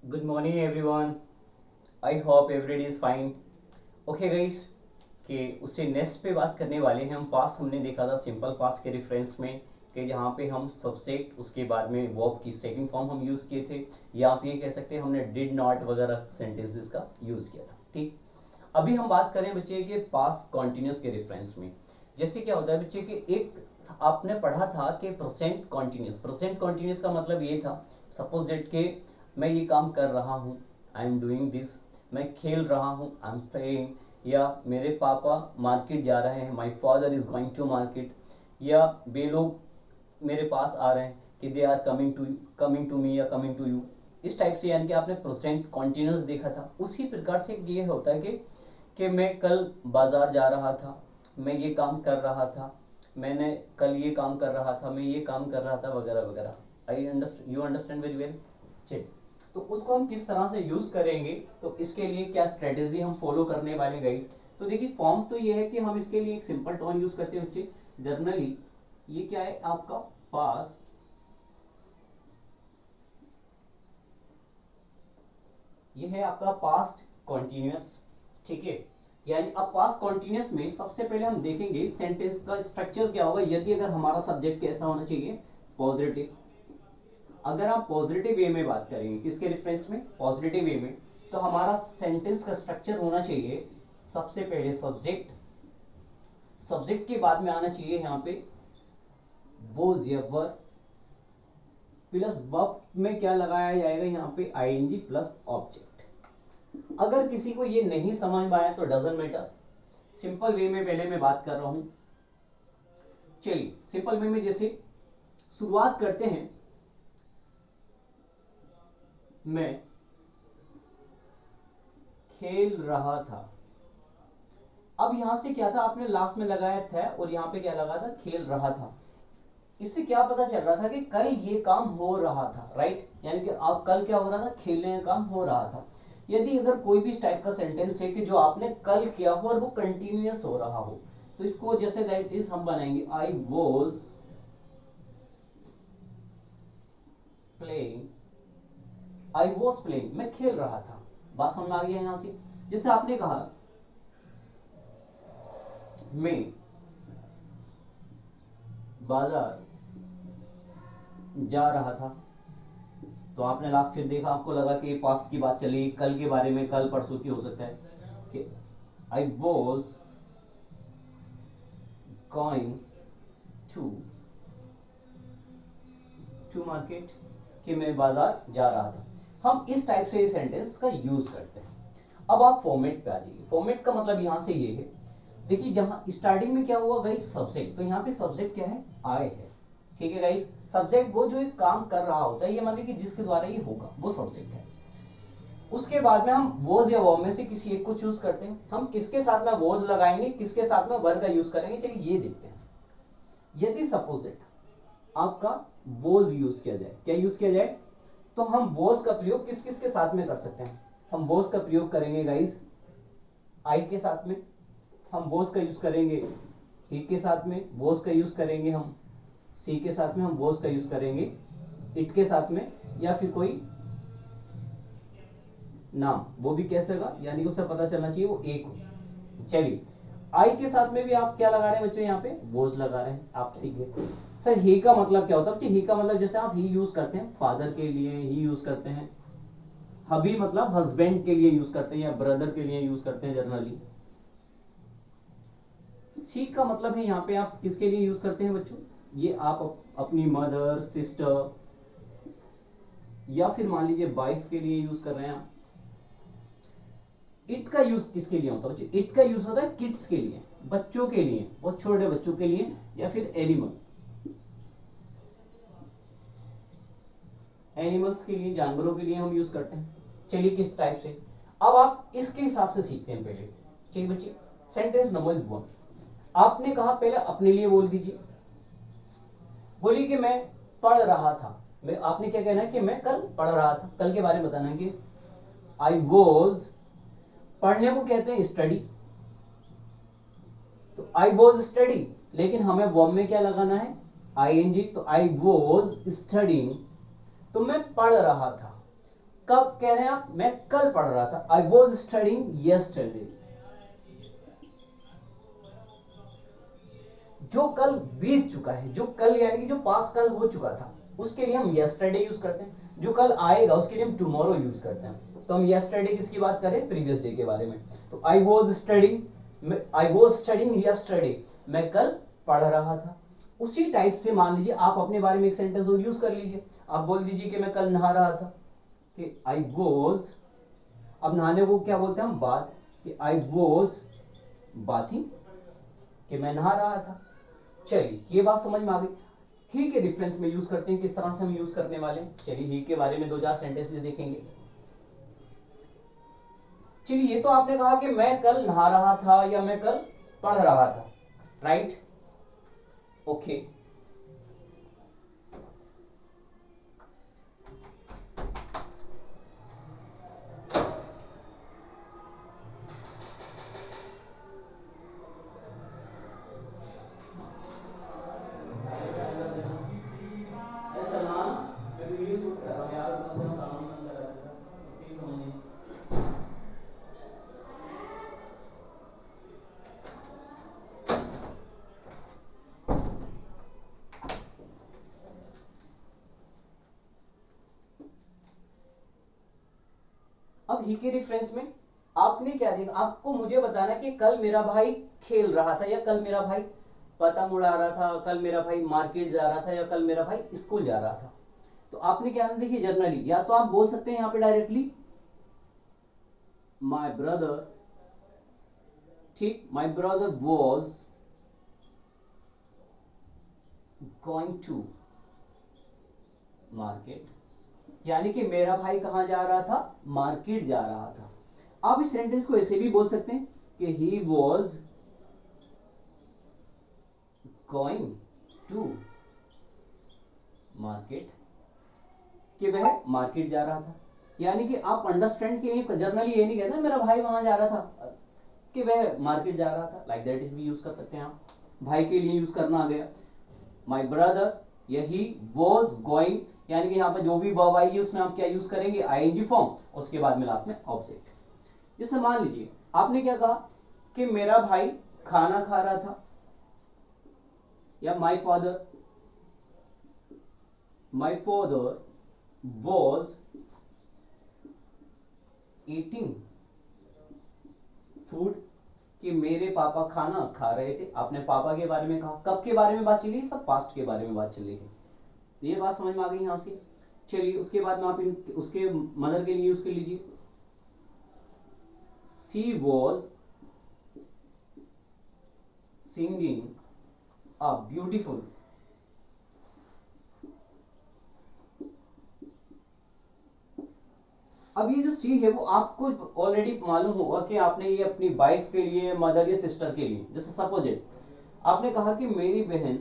Good morning everyone. I hope everybody is fine. Okay guys, कि उससे next पे बात करने वाले हैं हम। पास हमने देखा था सिंपल पास के रेफरेंस में कि जहाँ पे हम सब्जेक्ट उसके बाद में वर्ब की सेकंड फॉर्म हम यूज़ किए थे, या आप ये कह सकते हैं हमने डिड नॉट वगैरह सेंटेंसेस का यूज़ किया था। ठीक, अभी हम बात करें बच्चे के पास कॉन्टिन्यूस के रेफरेंस में। जैसे क्या होता है बच्चे के, एक आपने पढ़ा था कि प्रेजेंट कॉन्टिन्यूस। प्रेजेंट कॉन्टिन्यूस का मतलब ये था, सपोज डेट के मैं ये काम कर रहा हूँ, आई एम डूइंग दिस। मैं खेल रहा हूँ, आई एम प्लेइंग। या मेरे पापा मार्केट जा रहे हैं, my father is going to market. या वे लोग मेरे पास आ रहे हैं कि they are coming to me या कमिंग टू यू। इस टाइप से, यानी कि आपने प्रेजेंट कॉन्टिन्यूस देखा था। उसी प्रकार से ये होता है कि मैं कल बाज़ार जा रहा था, मैं ये काम कर रहा था, मैंने कल ये काम कर रहा था, मैं ये काम कर रहा था, वगैरह वगैरह। You understand very well. चलिए, तो उसको हम किस तरह से यूज़ करेंगे, तो इसके लिए क्या स्ट्रेटेजी हम फॉलो करने वाले गाइस। तो देखिए, फॉर्म तो ये है कि हम इसके लिए एक सिंपल टोन यूज़ करते हैं बच्चे। जर्नली ये क्या है आपका पास्ट, ये है आपका पास्ट कॉन्टिन्यूस। ठीक है, यानी अब पास्ट कॉन्टिन्यूस में सबसे पहले हम देखेंगे सेंटेंस का स्ट्रक्चर क्या होगा। यदि अगर हमारा सब्जेक्ट कैसा होना चाहिए, पॉजिटिव। अगर आप पॉजिटिव वे में बात करेंगे, किसके रेफरेंस में, पॉजिटिव वे में, तो हमारा सेंटेंस का स्ट्रक्चर होना चाहिए सबसे पहले सब्जेक्ट। सब्जेक्ट के बाद में आना चाहिए यहाँ पे वोज या वर्ब, प्लस वर्ब में क्या लगाया जाएगा यहाँ पे आईएनजी प्लस ऑब्जेक्ट। अगर किसी को ये नहीं समझ में आया तो डजंट मैटर, सिंपल वे में पहले मैं बात कर रहा हूं। चलिए सिंपल वे में जैसे शुरुआत करते हैं, मैं खेल रहा था। अब यहां से क्या था, आपने लास्ट में लगाया था और यहां पे क्या लगा था, खेल रहा था। इससे क्या पता चल रहा था कि कल ये काम हो रहा था, राइट। यानी कि आप कल क्या हो रहा था, खेलने का काम हो रहा था। यदि अगर कोई भी इस टाइप का सेंटेंस है कि जो आपने कल किया हो और वो कंटिन्यूअस हो रहा हो, तो इसको जैसे दैट इज हम बनाएंगे I was playing. I was playing, मैं खेल रहा था। बात समझ में आ गया यहां से। जैसे आपने कहा मैं बाजार जा रहा था, तो आपने लास्ट फिर देखा, आपको लगा कि पास्ट की बात चली, कल के बारे में, कल परसों की हो सकता है कि I was going to market, कि मैं बाजार जा रहा था। हम इस टाइप से सेंटेंस का यूज करते हैं। अब आप फॉर्मेट पे आ जाइए। फॉर्मेट का मतलब यहां से ये है, देखिए जहां स्टार्टिंग में क्या हुआ गाइस, सब्जेक्ट। तो यहाँ पे सब्जेक्ट क्या है, आई है। ठीक है गाइस, सब्जेक्ट वो जो एक काम कर रहा होता है, ये मान लीजिए कि जिसके द्वारा ये होगा वो सब्जेक्ट है। उसके बाद में हम वॉज या वर्ब में से किसी एक को चूज करते हैं। हम किसके साथ में वॉज लगाएंगे, किसके साथ में वर्ब का यूज करेंगे, चलिए ये देखते हैं। यदि सपोजिट आपका वॉज यूज किया जाए, क्या यूज किया जाए, तो हम वॉज का प्रयोग किस किस के साथ में कर सकते हैं। हम वॉज का प्रयोग करेंगे गाइस आई के साथ में, हम वॉज का यूज करेंगे ही के साथ में, वॉज का यूज करेंगे हम सी के साथ में, हम वॉज का यूज करेंगे इट के साथ में, या फिर कोई नाम वो भी कैसे होगा, यानी कि उसे पता चलना चाहिए वो एक हो। चलिए, आई के साथ में भी आप क्या लगा रहे हैं बच्चों, यहाँ पे वॉज लगा रहे हैं, आप सीख गए। सर ही का मतलब क्या होता है बच्चे, ही का मतलब जैसे आप ही यूज करते हैं फादर के लिए, ही यूज करते हैं। हबी मतलब हस्बैंड के लिए यूज करते हैं, या ब्रदर के लिए यूज करते हैं जनरली। सी का मतलब है यहाँ पे आप किसके लिए यूज करते हैं बच्चों, ये आप अपनी मदर, सिस्टर, या फिर मान लीजिए वाइफ के लिए यूज कर रहे हैं आप। इट का यूज किसके लिए होता है बच्चों, इट का यूज होता है किड्स के लिए, बच्चों के लिए, बहुत छोटे बच्चों के लिए, या फिर एनिमल्स के लिए, जानवरों के लिए हम यूज करते हैं। चलिए किस टाइप से, अब आप इसके हिसाब से सीखते हैं पहले। चलिए बच्चे, सेंटेंस नंबर 1 आपने कहा, पहले अपने लिए बोल दीजिए। बोलिए कि मैं पढ़ रहा था। मैं, आपने क्या कहना है कि मैं कल पढ़ रहा था, कल के बारे में बताना है कि आई वॉज, पढ़ने को कहते हैं स्टडी, तो आई वॉज स्टडी, लेकिन हमें वर्ब में क्या लगाना है, आईएनजी। तो आई वॉज स्टडिंग, तो मैं पढ़ रहा था। कब कह रहे हैं आप, मैं कल पढ़ रहा था, आई वॉज स्टडिंग यस्टरडे। जो कल बीत चुका है, जो कल यानी कि जो पास कल हो चुका था, उसके लिए हम यस्टरडे यूज करते हैं। जो कल आएगा उसके लिए हम टुमारो यूज करते हैं। तो हम यस्टरडे किसकी बात करें, प्रीवियस डे के बारे में। तो आई वॉज स्टडिंग यस्टरडे, मैं कल पढ़ रहा था। उसी टाइप से मान लीजिए आप अपने बारे में एक सेंटेंस और यूज कर लीजिए। आप बोल दीजिए कि मैं कल नहा रहा था, कि आई वॉज, अब नहाने को क्या बोलते हैं हम, बाथ, कि आई वॉज बाथिंग, कि मैं नहा रहा था। चलिए ये बात समझ में आ गई। ही के रेफरेंस में यूज करते हैं, किस तरह से हम यूज करने वाले हैं। चलिए ही के बारे में दो चार सेंटेंसेस देखेंगे। चलिए ये तो आपने कहा कि मैं कल नहा रहा था या मैं कल पढ़ रहा था, राइट, ओके। अब ही के रेफरेंस में आपने क्या देखा, आपको मुझे बताना कि कल मेरा भाई खेल रहा था, या कल मेरा भाई पतंग उड़ा रहा था, कल मेरा भाई मार्केट जा रहा था, या कल मेरा भाई स्कूल जा रहा था। तो आपने क्या ना देखिए, जर्नली या तो आप बोल सकते हैं यहां पे डायरेक्टली माई ब्रदर, ठीक, my brother was going to market, यानी कि मेरा भाई कहां जा रहा था, मार्केट जा रहा था। आप इस सेंटेंस को ऐसे भी बोल सकते हैं कि he was going to market, कि वह मार्केट जा रहा था। यानी कि आप अंडरस्टैंड के लिए जनरली ये नहीं कहते मेरा भाई वहां जा रहा था, कि वह मार्केट जा रहा था, लाइक दैट इज भी यूज कर सकते हैं आप। भाई के लिए यूज करना आ गया माई ब्रदर, यही वॉज गोइंग, यानी कि यहाँ पर जो भी वर्ब आएगी उसमें आप क्या यूज करेंगे, आईएनजी फॉर्म, उसके बाद में लास्ट में ऑब्जेक्ट। जैसे मान लीजिए आपने क्या कहा कि मेरा भाई खाना खा रहा था, या my father was eating food, कि मेरे पापा खाना खा रहे थे। आपने पापा के बारे में कहा, कब के बारे में बात चली है, सब पास्ट के बारे में बात चली है। ये बात समझ में आ गई यहां से। चलिए उसके बाद में आप उसके मदर के लिए यूज कर लीजिए, she was singing a beautiful, अब ये जो सी है वो आपको ऑलरेडी मालूम होगा कि आपने ये अपनी वाइफ के लिए, मदर या सिस्टर के लिए, जैसे सपोज आपने कहा कि मेरी बहन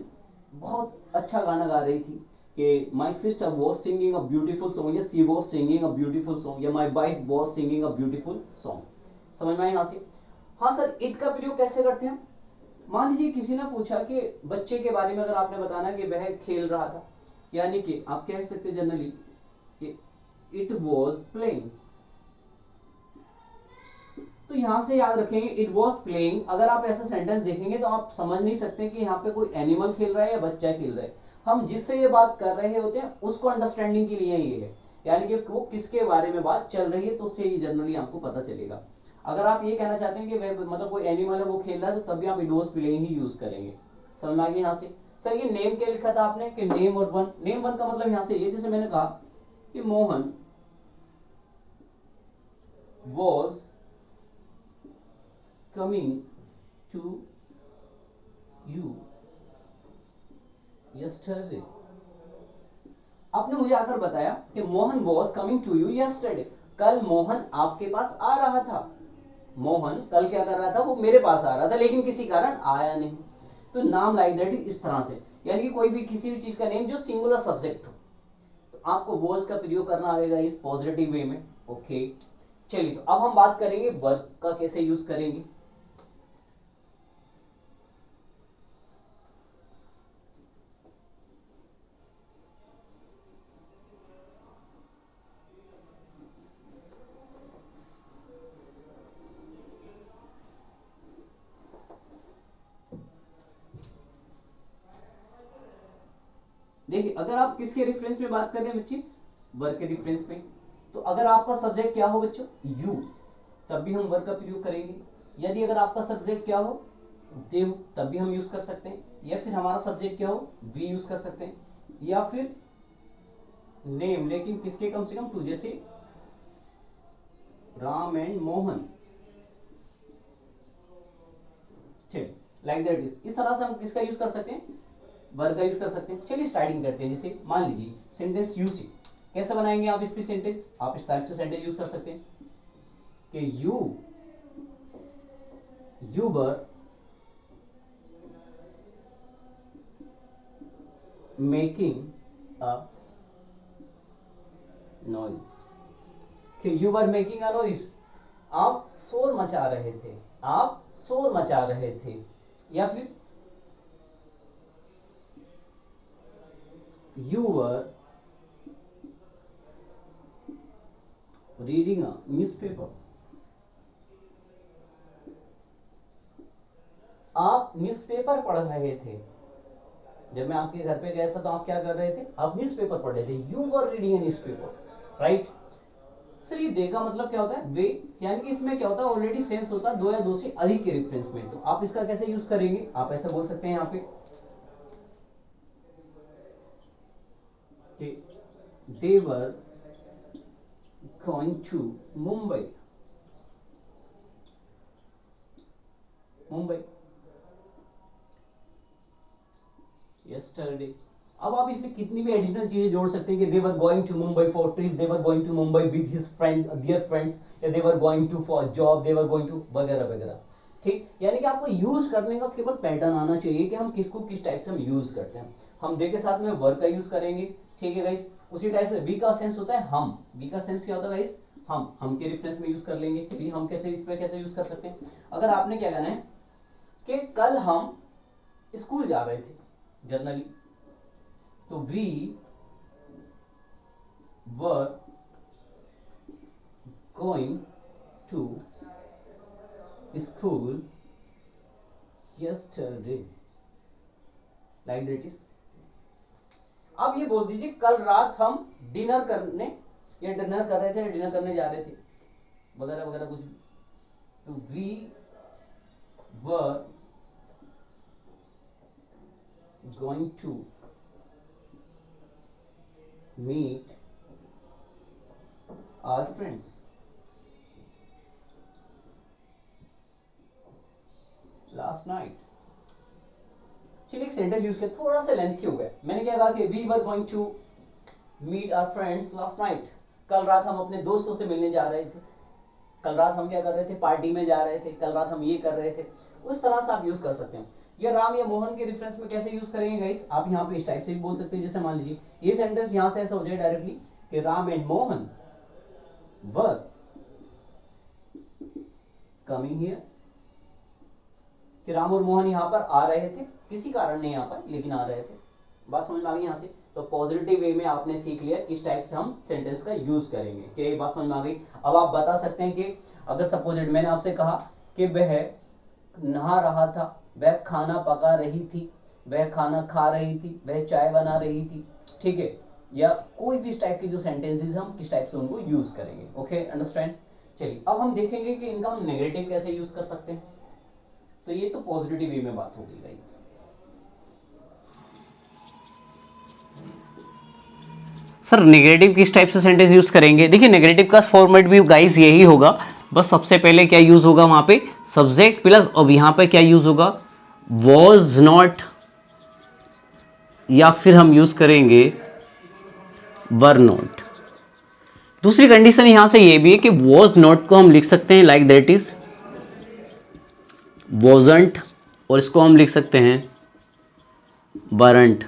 बहुत अच्छा गाना गा रही थी, कि my sister was singing a beautiful song, या she was singing a beautiful song, या my wife was singing a beautiful song. समझ में आए यहाँ से। हाँ सर, इट का प्रयोग कैसे करते हैं। मान लीजिए किसी ने पूछा कि बच्चे के बारे में, अगर आपने बताना कि वह खेल रहा था, यानी कि आप कह सकते जनरली कि इट वॉज प्लेइंग। तो यहां से याद रखेंगे इट वॉज प्लेइंग। अगर आप ऐसा सेंटेंस देखेंगे तो आप समझ नहीं सकते कि यहाँ पे कोई एनिमल खेल रहा है या बच्चा खेल रहा है। हम जिससे ये बात कर रहे होते हैं उसको अंडरस्टैंडिंग के लिए ये है, यानी कि वो किसके बारे में बात चल रही है, तो उससे ये जनरली आपको पता चलेगा। अगर आप ये कहना चाहते हैं कि वह मतलब कोई एनिमल है वो खेल रहा है, तो तभी आप it was playing he use करेंगे। समझ में आ गया यहाँ से। सर ये नेम क्या लिखा था आपने कि नेम और वन, नेम वन का मतलब यहाँ से ये, जैसे मैंने कहा कि Mohan was coming to you yesterday। आपने मुझे आकर बताया कि Mohan was coming to you yesterday, कल मोहन आपके पास आ रहा था। मोहन कल क्या कर रहा था, वो मेरे पास आ रहा था, लेकिन किसी कारण आया नहीं। तो नाम लाइक दैट इस तरह से, यानी कि कोई भी किसी भी चीज का नेम जो सिंगुलर सब्जेक्ट हो, तो आपको was का प्रयोग करना आएगा इस पॉजिटिव वे में। ओके चलिए, तो अब हम बात करेंगे वर्ब का कैसे यूज करेंगे। देखिए अगर आप किसके रेफरेंस में बात कर रहे हैं बच्चे, वर्ब के रेफरेंस में, तो अगर आपका सब्जेक्ट क्या हो बच्चों, यू, तब भी हम वर्ब का प्रयोग करेंगे। यदि अगर आपका सब्जेक्ट क्या हो, दे हो, तब भी हम यूज कर सकते हैं। या फिर हमारा सब्जेक्ट क्या हो, वी यूज कर सकते हैं। या फिर नेम, लेकिन किसके कम से कम टू, जैसे राम एंड मोहन, ठीक, लाइक दैट इज। इस तरह से हम किसका यूज कर सकते हैं, वर्ब का यूज कर सकते हैं। चलिए स्टार्टिंग करते हैं। जैसे मान लीजिए सेंटेंस यूज, कैसे बनाएंगे आप इस पे सेंटेंस, आप इस टाइप से सेंटेंस यूज कर सकते हैं कि you were making a noise, कि you were making a noise, आप शोर मचा रहे थे, आप शोर मचा रहे थे। या फिर you were reading a newspaper, आप न्यूज़पेपर पढ़ रहे थे। जब मैं आपके घर पे गया था तो आप क्या कर रहे थे, आप न्यूज़पेपर पढ़ रहे थे, you were reading a newspaper, right. Sir ये दे का मतलब क्या होता है, वे, यानी कि इसमें क्या होता है, ऑलरेडी सेंस होता है दो या दो से अधिक के रेफरेंस में। तो आप इसका कैसे यूज करेंगे, आप ऐसा बोल सकते हैं यहाँ पे they were going to Mumbai yesterday। अब आप इसमें कितनी भी एडिशनल चीजें जोड़ सकते हैं कि they were going to Mumbai for trip, they were going to Mumbai with his friend, their friends, या they were going to for job, they were going to वगैरह वगैरह, ठीक। यानी कि आपको यूज करने का केवल पैटर्न आना चाहिए कि हम किसको किस टाइप से हम यूज करते हैं। हम दे के साथ में वर्ब का यूज करेंगे, ठीक है गाइस। उसी टाइप से वी का सेंस होता है हम, वी का सेंस क्या होता है गाइस, हम के रेफरेंस में यूज कर लेंगे। चलिए हम कैसे इस पे कैसे यूज कर सकते हैं। अगर आपने क्या कहना है कि कल हम स्कूल जा रहे थे जनरली, तो we were going to school yesterday, like that is। अब ये बोल दीजिए कल रात हम डिनर करने या डिनर कर रहे थे या डिनर करने जा रहे थे वगैरह वगैरह कुछ भी, तो we were going to meet our friends last night. चलिए एक सेंटेंस यूज किया, थोड़ा सा लेंथी हो गया। मैंने क्या कहा कि we were going to meet our friends last night, कल रात हम अपने दोस्तों से मिलने जा रहे थे, कल रात हम क्या कर रहे थे, पार्टी में जा रहे थे, कल रात हम ये कर रहे थे। उस तरह से आप यूज कर सकते हैं। या राम या मोहन के रेफरेंस में कैसे यूज करेंगे गाइस, आप यहाँ पे इस टाइप से भी बोल सकते हैं। जैसे मान लीजिए ये सेंटेंस यहाँ से ऐसा हो जाए डायरेक्टली कि Ram and Mohan were coming here, कि राम और मोहन यहाँ पर आ रहे थे, किसी कारण नहीं यहाँ पर, लेकिन आ रहे थे। बात समझ में आ गई यहाँ से। तो पॉजिटिव वे में आपने सीख लिया किस टाइप से हम सेंटेंस का यूज करेंगे। क्या ये बात समझ में आ गई। अब आप बता सकते हैं कि अगर सपोजिट मैंने आपसे कहा कि वह नहा रहा था, वह खाना पका रही थी, वह खाना खा रही थी, वह चाय बना रही थी, ठीक है, या कोई भी इस टाइप के जो सेंटेंसेस हम किस टाइप से उनको यूज करेंगे। Okay, understand. चलिए अब हम देखेंगे कि इनका हम नेगेटिव कैसे यूज कर सकते हैं। तो ये तो पॉजिटिव वे में बात होगी गाइस। सर नेगेटिव किस टाइप से सेंटेंस यूज करेंगे। देखिए नेगेटिव का फॉर्मेट भी गाइस यही होगा, बस सबसे पहले क्या यूज होगा वहां पे सब्जेक्ट प्लस, अब यहां पे क्या यूज होगा वॉज नॉट, या फिर हम यूज करेंगे वर नॉट। दूसरी कंडीशन यहां से ये भी है कि वॉज नॉट को हम लिख सकते हैं लाइक दैट इज वॉजंट, और इसको हम लिख सकते हैं वरंट।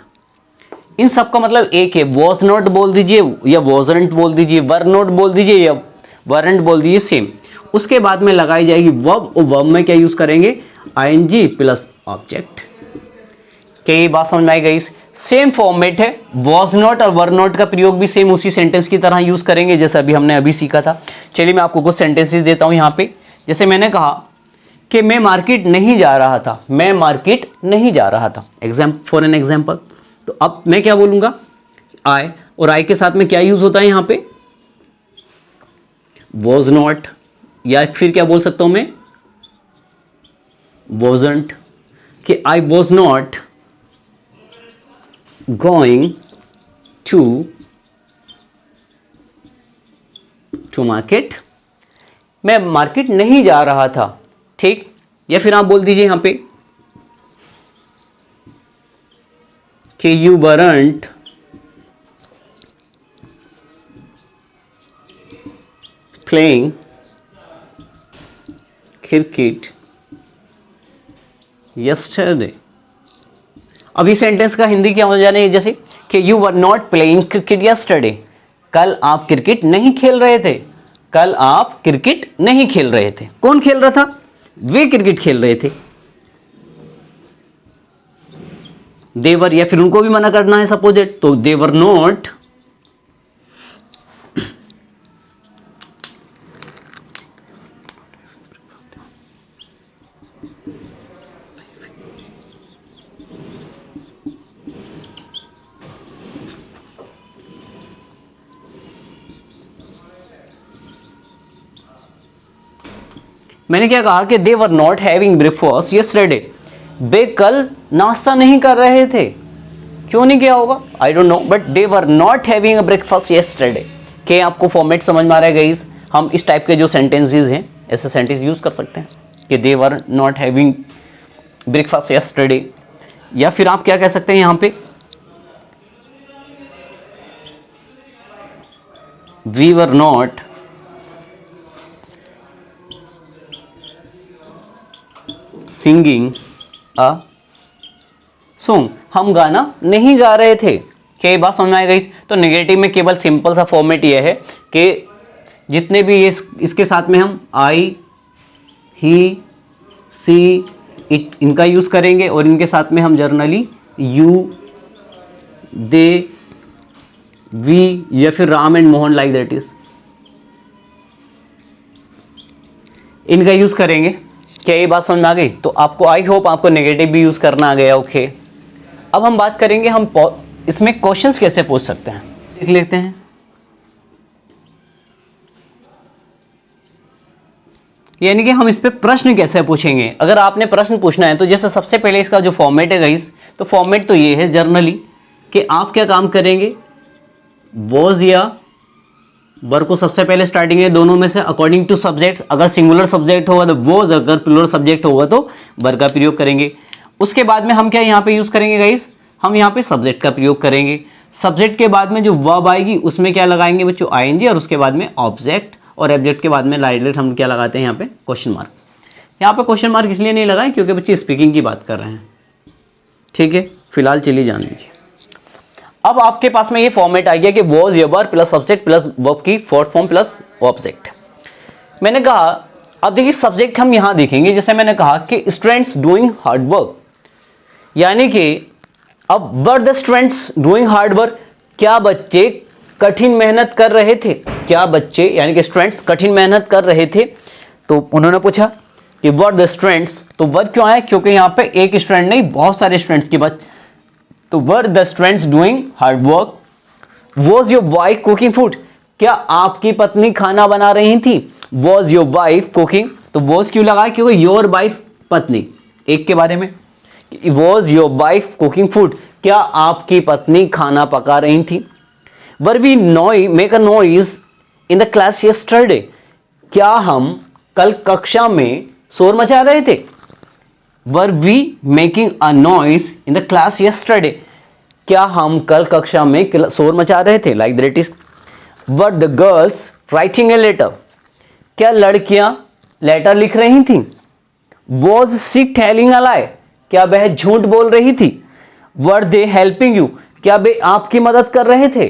इन सब का मतलब एक है, वॉज नॉट बोल दीजिए या वॉजंट बोल दीजिए, वर नॉट बोल दीजिए या वरंट बोल दीजिए, सेम। उसके बाद में लगाई जाएगी वर्ब, और वर्ब में क्या यूज करेंगे आईएनजी प्लस ऑब्जेक्ट। क्या ये बात समझ में आई गई। सेम फॉर्मेट है, वॉज नॉट और वर नॉट का प्रयोग भी सेम उसी सेंटेंस की तरह यूज करेंगे जैसे अभी हमने अभी सीखा था। चलिए मैं आपको कुछ सेंटेंसेस देता हूं यहाँ पे। जैसे मैंने कहा कि मैं मार्केट नहीं जा रहा था, मैं मार्केट नहीं जा रहा था, फॉर एन एग्जाम्पल। तो अब मैं क्या बोलूंगा, आई, और आई के साथ में क्या यूज होता है यहां पे, वॉज नॉट, या फिर क्या बोल सकता हूं मैं, वॉजंट, कि I was not going to market, मैं मार्केट नहीं जा रहा था, ठीक। या फिर आप बोल दीजिए यहां पे कि you weren't playing cricket yesterday. अब इस सेंटेंस का हिंदी क्या हो जाने, जैसे कि you were not playing cricket yesterday, कल आप क्रिकेट नहीं खेल रहे थे, कल आप क्रिकेट नहीं खेल रहे थे। कौन खेल रहा था, वे क्रिकेट खेल रहे थे, देवर, या फिर उनको भी मना करना है सपोजेट, तो देवर नॉट मैंने क्या कहा कि they were not having breakfast yesterday, वे कल नाश्ता नहीं कर रहे थे। क्यों नहीं किया होगा, I don't know, but they were not having breakfast yesterday. के आपको फॉर्मेट समझ में आ रहा है गाइस, हम इस टाइप के जो सेंटेंसेस हैं ऐसे सेंटेंस यूज कर सकते हैं कि they were not having breakfast yesterday. या फिर आप क्या कह सकते हैं यहां पे, we were not singing a song, हम गाना नहीं गा रहे थे। क्या ये बात समझ में आ गई। तो नेगेटिव में केवल सिंपल सा फॉर्मेट ये है कि जितने भी ये इसके साथ में हम आई, ही, सी, इट, इनका यूज करेंगे, और इनके साथ में हम जर्नली यू, दे, वी, या फिर Ram and Mohan, like that is, इनका यूज करेंगे। क्या ये बात समझ में आ गई। तो आपको आई होप आपको नेगेटिव भी यूज करना आ गया। ओके, अब हम बात करेंगे हम इसमें क्वेश्चंस कैसे पूछ सकते हैं, देख लेते हैं। यानी कि हम इस पे प्रश्न कैसे पूछेंगे। अगर आपने प्रश्न पूछना है तो जैसे सबसे पहले इसका जो फॉर्मेट है गाइस, तो फॉर्मेट तो ये है जनरली कि आप क्या काम करेंगे, वॉज या वर को सबसे पहले स्टार्टिंग है दोनों में से अकॉर्डिंग टू सब्जेक्ट। अगर सिंगुलर सब्जेक्ट होगा तो वॉज, अगर प्लूरल सब्जेक्ट होगा तो वर का प्रयोग करेंगे। उसके बाद में हम क्या यहाँ पे यूज करेंगे गाइस, हम यहाँ पे सब्जेक्ट का प्रयोग करेंगे। सब्जेक्ट के बाद में जो वर्ब आएगी उसमें क्या लगाएंगे बच्चों, आईएनजी, और उसके बाद में ऑब्जेक्ट, और ऑब्जेक्ट के बाद में डायरेक्ट हम क्या लगाते हैं यहाँ पे, क्वेश्चन मार्क। यहाँ पे क्वेश्चन मार्क इसलिए नहीं लगाए क्योंकि बच्चे स्पीकिंग की बात कर रहे हैं, ठीक है। फिलहाल चलिए जान लीजिए। अब आपके पास में ये फॉर्मेट आ गया कि वॉज या वर प्लस सब्जेक्ट प्लस वर्ब की फोर्थ फॉर्म प्लस ऑब्जेक्ट। मैंने कहा अब देखिए सब्जेक्ट हम यहां देखेंगे, जैसे मैंने कहा कि स्टूडेंट्स डूइंग हार्ड वर्क, यानी कि अब were the students doing hard work, क्या बच्चे कठिन मेहनत कर रहे थे, क्या बच्चे यानी कि स्टूडेंट्स कठिन मेहनत कर रहे थे। तो उन्होंने पूछा कि वर द स्टूडेंट्स, तो वर क्यों आया, क्योंकि यहाँ पे एक स्टूडेंट नहीं बहुत सारे स्टूडेंट्स की बात। तो were the students doing hard work. Was your wife cooking food, क्या आपकी पत्नी खाना बना रही थी। वॉज योर वाइफ कुकिंग, तो वॉज क्यों लगा, क्योंकि योर वाइफ पत्नी एक के बारे में। Was your wife cooking food, क्या आपकी पत्नी खाना पका रही थी। Were we not make a noise in the class yesterday, क्या हम कल कक्षा में शोर मचा रहे थे। Were we making a noise in the class yesterday, क्या हम कल कक्षा में शोर मचा रहे थे, like that is. Were the girls writing a letter, क्या लड़कियां लेटर लिख रही थी। वॉज शी टेलिंग अ लाई, क्या वह झूठ बोल रही थी। वर दे हेल्पिंग यू, क्या वे आपकी मदद कर रहे थे,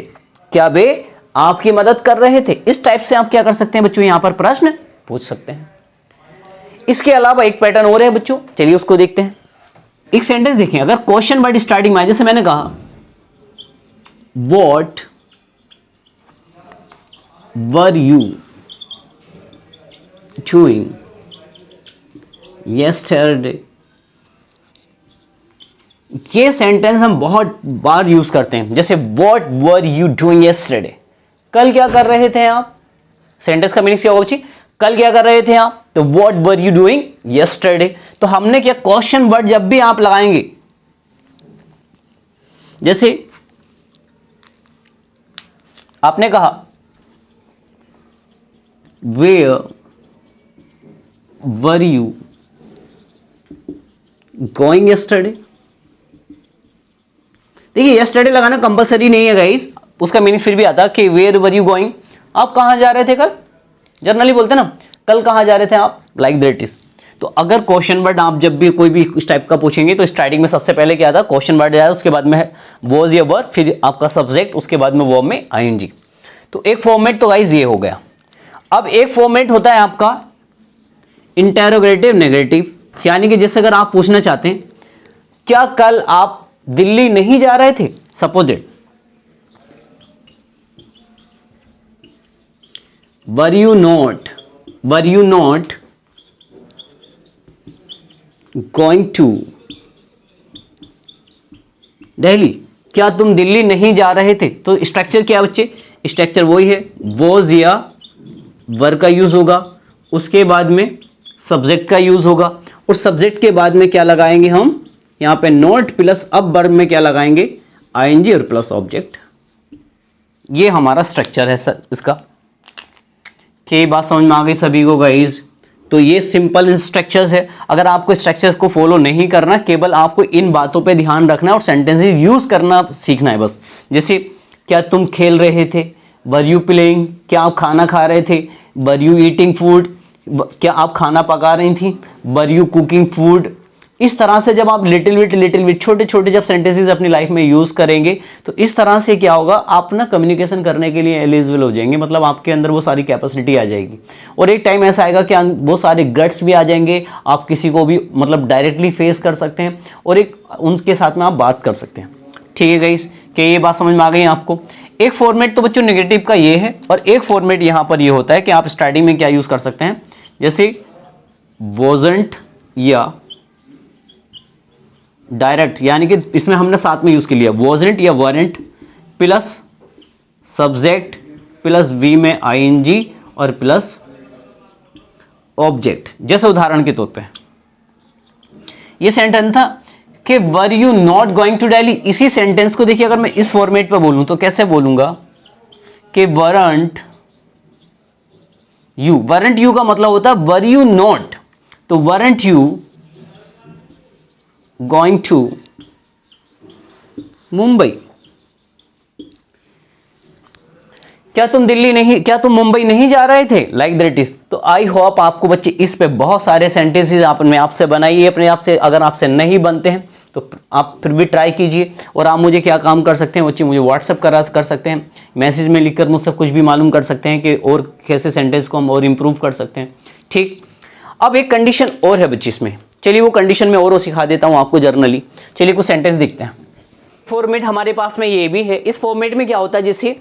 क्या वे आपकी मदद कर रहे थे। इस टाइप से आप क्या कर सकते हैं बच्चों, यहां पर प्रश्न पूछ सकते हैं। इसके अलावा एक पैटर्न और है बच्चों, चलिए उसको देखते हैं। एक सेंटेंस देखिए, अगर क्वेश्चन वर्ड स्टार्टिंग में आए, जैसे मैंने कहा what were you doing yesterday, ये सेंटेंस हम बहुत बार यूज करते हैं, जैसे what were you doing yesterday, कल क्या कर रहे थे आप। सेंटेंस का मीनिंग क्या होगा बच्ची, कल क्या कर रहे थे आप, तो what were you doing yesterday. तो हमने क्या क्वेश्चन वर्ड जब भी आप लगाएंगे, जैसे आपने कहा where were you going yesterday. देखिए यस्टरडे लगाना कंपलसरी नहीं है गाइस, उसका मीनिंग फिर भी आता कि वेयर वर यू गोइंग, आप कहां जा रहे थे कल। जनरली बोलते ना कल कहां जा रहे थे आप, लाइक दैट इज। तो अगर क्वेश्चन वर्ड आप जब भी कोई भी इस टाइप का पूछेंगे तो स्टार्टिंग में सबसे पहले क्या था, क्वेश्चन वर्ड आया, उसके बाद में वॉज या वर, फिर आपका सब्जेक्ट, उसके बाद में वर्ब में आईएनजी। तो एक फॉर्मेट तो गाइस ये हो गया। अब एक फॉर्मेट होता है आपका इंटेरोगेटिव नेगेटिव, यानी कि जैसे अगर आप पूछना चाहते हैं क्या कल आप दिल्ली नहीं जा रहे थे, suppose it, were you not going to Delhi, क्या तुम दिल्ली नहीं जा रहे थे। तो स्ट्रक्चर क्या बच्चे, स्ट्रक्चर वही है, वॉज या वर का यूज होगा, उसके बाद में सब्जेक्ट का यूज होगा, और सब्जेक्ट के बाद में क्या लगाएंगे हम, यहां पे नॉट प्लस अब वर्ब में क्या लगाएंगे, आईएनजी और प्लस ऑब्जेक्ट। ये हमारा स्ट्रक्चर है सर इसका। क्या ये बात समझ में आ गई सभी को गाइज। तो ये सिंपल स्ट्रक्चर्स है, अगर आपको स्ट्रक्चर्स को फॉलो नहीं करना, केवल आपको इन बातों पे ध्यान रखना है और सेंटेंसेस यूज करना सीखना है बस। जैसे क्या तुम खेल रहे थे, वर यू प्लेइंग, क्या आप खाना खा रहे थे, वर यू ईटिंग फूड, क्या आप खाना पका रही थी, वर यू कुकिंग फूड। इस तरह से जब आप लिटिल बिट छोटे छोटे जब सेंटेंसेस अपनी लाइफ में यूज करेंगे तो इस तरह से क्या होगा, आप ना कम्युनिकेशन करने के लिए एलिजिबल हो जाएंगे, मतलब आपके अंदर वो सारी कैपेसिटी आ जाएगी। और एक टाइम ऐसा आएगा कि वो सारे गट्स भी आ जाएंगे, आप किसी को भी मतलब डायरेक्टली फेस कर सकते हैं और एक उनके साथ में आप बात कर सकते हैं। ठीक है गाइस, क्या ये बात समझ में आ गई आपको। एक फॉर्मेट तो बच्चों नेगेटिव का ये है, और एक फॉर्मेट यहाँ पर ये होता है कि आप स्टार्टिंग में क्या यूज कर सकते हैं, जैसे वॉजंट या डायरेक्ट, यानी कि इसमें हमने साथ में यूज कर लिया वॉजंट या weren't plus subject plus V में आईएनजी और प्लस ऑब्जेक्ट। जैसे उदाहरण के तौर पे ये सेंटेंस था कि were you not going to Delhi. इसी सेंटेंस को देखिए अगर मैं इस फॉर्मेट पे बोलूं तो कैसे बोलूंगा कि वरंट यू का मतलब होता है वर यू नॉट, तो weren't you going to Mumbai, क्या तुम मुंबई नहीं जा रहे थे, लाइक दैट इज। तो आई होप आपको बच्चे इस पे बहुत सारे सेंटेंसेस आपने आपसे बनाइए अपने आप से। अगर आपसे नहीं बनते हैं तो आप फिर भी ट्राई कीजिए, और आप मुझे क्या काम कर सकते हैं बच्चे, मुझे व्हाट्सएप कर सकते हैं, मैसेज में लिखकर मुझसे कुछ भी मालूम कर सकते हैं कि और कैसे सेंटेंस को हम और इम्प्रूव कर सकते हैं। ठीक, अब एक कंडीशन और है बच्चे इसमें, चलिए वो कंडीशन में और सिखा देता हूं आपको जर्नली। चलिए कुछ सेंटेंस देखते हैं। फॉर्मेट हमारे पास में ये भी है। इस फॉर्मेट में क्या होता है, जैसे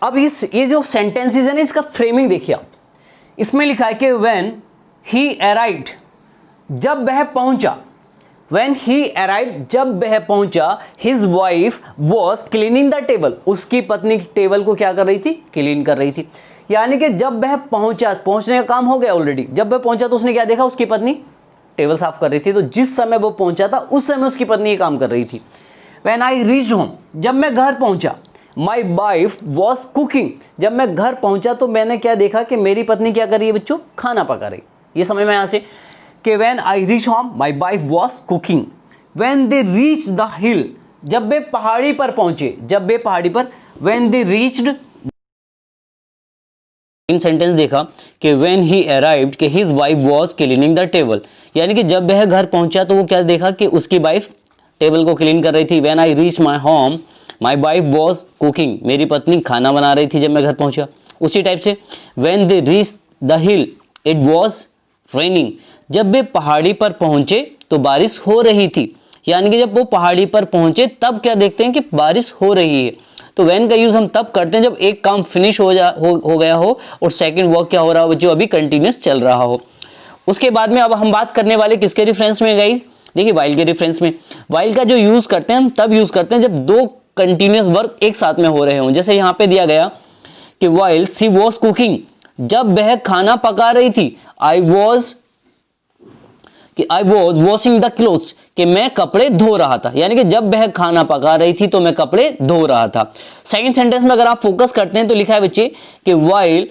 अब ये जो सेंटेंसेस है ना, इसका फ्रेमिंग देखिए आप। इसमें लिखा है कि व्हेन ही अराइव्ड, जब वह पहुंचा, व्हेन ही अराइव्ड, जब वह पहुंचा, his wife was cleaning the table, उसकी पत्नी टेबल को क्या कर रही थी, क्लीन कर रही थी। यानी कि जब वह पहुंचा, पहुंचने का काम हो गया ऑलरेडी, जब वह पहुंचा तो उसने क्या देखा, उसकी पत्नी टेबल साफ कर रही थी। तो जिस समय वो पहुंचा था उस समय उसकी पत्नी ये काम कर रही थी। व्हेन आई रीच्ड होम, जब मैं घर पहुंचा, माई वाइफ वॉज कुकिंग, जब मैं घर पहुंचा तो मैंने क्या देखा कि मेरी पत्नी क्या कर रही है बच्चों, खाना पका रही। ये समझ में यहाँ से कि when I reach home my wife was cooking. When they reach the हिल, जब वे पहाड़ी पर पहुंचे, जब वे पहाड़ी पर, when they reached, in sentence देखा कि व्हेन ही अराइव्ड कि his wife was cleaning the table, यानी कि जब वह घर पहुंचा तो वो क्या देखा कि उसकी वाइफ टेबल को क्लीन कर रही थी। When I reach my home my wife was cooking, मेरी पत्नी खाना बना रही थी जब मैं घर पहुंचा। उसी टाइप से when they reach the hill it was raining, जब वे पहाड़ी पर पहुंचे तो बारिश हो रही थी। यानी कि जब वो पहाड़ी पर पहुंचे तब क्या देखते हैं कि बारिश हो रही है। तो व्हेन का यूज हम तब करते हैं जब एक काम फिनिश हो गया हो और सेकंड वर्क क्या हो रहा हो बच्चों, अभी कंटिन्यूस चल रहा हो। उसके बाद में अब हम बात करने वाले किसके रेफरेंस में गाइस, देखिए वाइल के रेफरेंस में वाइल का जो यूज करते हैं हम तब यूज करते हैं जब दो कंटिन्यूअस वर्क एक साथ में हो रहे हों। जैसे यहां पे दिया गया कि वाइल शी वॉज कुकिंग, जब वह खाना पका रही थी, I was washing the clothes, कि मैं कपड़े धो रहा था, यानी कि जब वह खाना पका रही थी तो मैं कपड़े धो रहा था। सेकंड सेंटेंस में अगर आप फोकस करते हैं तो लिखा है बच्चे कि वाइल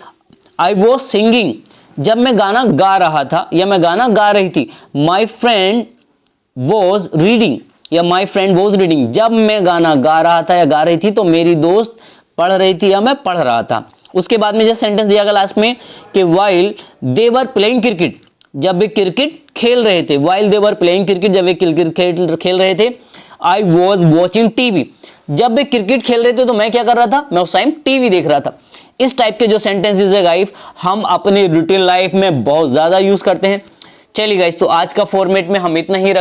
आई वॉज सिंगिंग, जब मैं गाना गा रहा था या मैं गाना गा रही थी, माई फ्रेंड वॉज रीडिंग या माई फ्रेंड वॉज रीडिंग, जब मैं गाना गा रहा था या गा रही थी तो मेरी दोस्त पढ़ रही थी या मैं पढ़ रहा था। उसके बाद में जो सेंटेंस दिया गया लास्ट में कि while they were playing cricket, जब वे क्रिकेट खेल रहे थे, while they were playing cricket, जब वे क्रिकेट खेल रहे थे, आई वॉज वॉचिंग टीवी, जब वे क्रिकेट खेल रहे थे तो मैं क्या कर रहा था, मैं उस टाइम टीवी देख रहा था। इस टाइप के जो सेंटेंसेस है गाइस हम अपनी रूटीन लाइफ में बहुत ज्यादा यूज करते हैं। चलिए गाइस, तो आज का फॉर्मेट में हम इतना ही